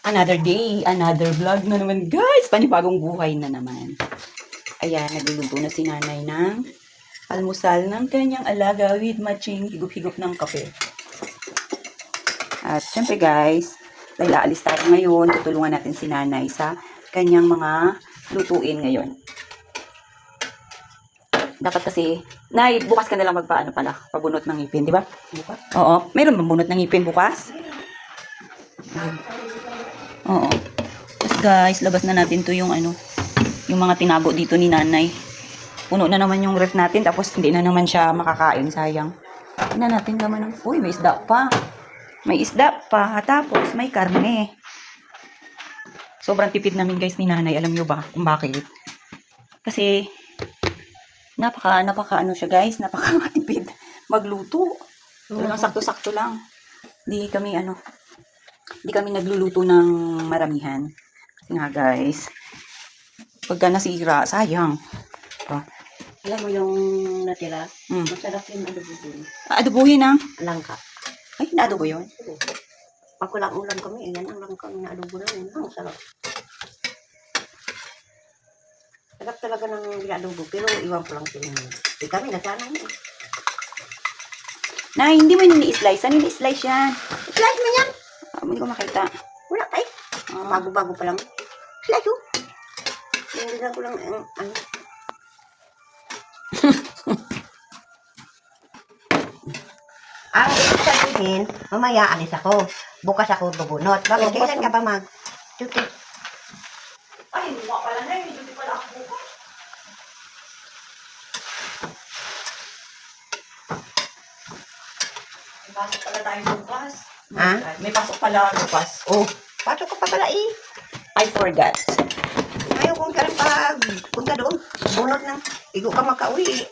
Another day, another vlog na naman guys. Panibagong buhay na naman. Ayan, nagluluto na si nanay ng almusal ng kanyang alaga with matching higup-higup ng kape. At syempre guys, dahil aalis tayo ngayon, tutulungan natin si nanay sa kanyang mga lutuin ngayon. Dapat kasi, nay, bukas ka na lang magpaano pala, pabunot ng ngipin, di ba? Bukas? Oo. Mayroon bang bunot ng ngipin bukas? Oo. Tapos guys, labas na natin to yung yung mga tinago dito ni nanay. Puno na naman yung ref natin, tapos hindi na naman siya makakain, sayang. Tingnan natin naman ng, uy, may isda pa. May isda pa, tapos may karne. Sobrang tipid namin guys ni nanay, alam nyo ba kung bakit? Kasi, napaka siya guys, napaka matipid magluto. Talagang sakto-sakto lang. Di kami nagluluto ng maramihan. Kasi nga guys, pagka nasira, sayang. Alam mo yung natira? Mm. Masarap yung adobuhin. Adobuhin ang? Langka. Ay, naadobo yun? Pag walang ulam kami, yan ang langka na adobo namin. Ang sarap. Sarap talaga ng adobo, pero iwan ko lang sila. Di kami, nasanay mo. Nay, hindi mo nini-slice. Ano nini-slice yan? Slice mo yan! Hindi ko makita. Wala pa eh. Bago-bago pa lang. Slice oh. Hindi lang ko lang, Ang ibig sabihin, mamaya alis ako. Bukas ako bubunot. Bakit kailan ka ba mag-duty? Ay, mukha pala na. Hindi pala ako bukas. May pasok pala tayo bukas. Ha? May pasok pala bukas. Oh, pasok ko pa pala eh. I forgot. Ayaw kong kalang pag punta doon. Bunot ng igo ka makauwi.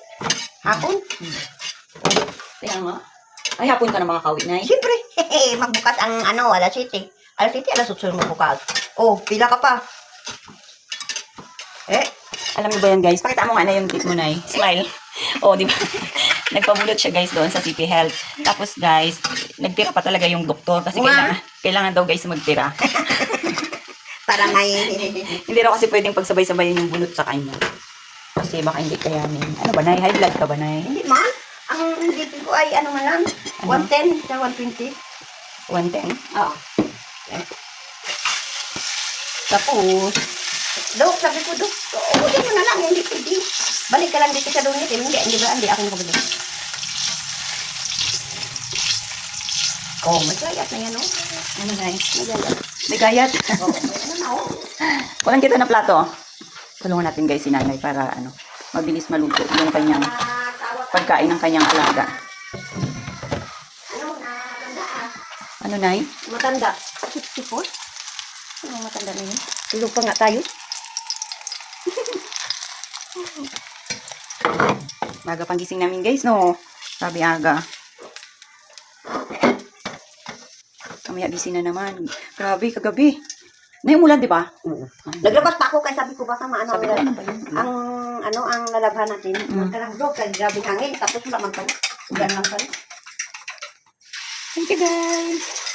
Hapon. Kaya nga. Ay, hapon ka na makakauwi, Nay. Siyempre, magbukas ang alas 7. Alas 7, alas 8 magbukas. Oh, pila ka pa. Alam mo ba yan, guys? Pakita mo nga na yung tip mo, Nay. Smile. Oh, di ba? Nagpabulot siya, guys, doon sa CP Health. Tapos, guys, nagtira pa talaga yung doktor kasi kailangan daw, guys, magtira. Para may... Hindi raw kasi pwedeng pagsabay-sabayin yung bulot sa kanya. Kasi baka hindi kayanin. Ano ba, Nay? High blood ka ba, Nay? Hindi man. Ang DP ko ay ano man lang. 110 sa 120. 110? Oo. Tapos, Dok, sabi ko, Dok, uuli mo na lang, hindi pwede. Balik ka lang dito sa donut. Hindi ako nakabalik. Oh, may gayat na yan, oh. ano, Nay? May gayat. May gayat. Oh, ano na, oh. Kulang kita na plato. Tulungan natin, guys, si Nanay para, mabilis maluto yung kanyang pagkain ng kanyang alaga. Ano, Nay? Matanda. 64? Ano matanda na yun? Tulog pa nga tayo. Baga pang gising namin, guys, no? Sabi aga. Kamaya busy na naman. Grabe, kagabi. Na yung ulan, di ba? Naglabas pa ako kaya sabi ko baka maano Sabi ko, ang lalabhan natin. Magkaragdog kaya grabe hangin tapos wala man pala. Ulan lang pala. Thank you, guys.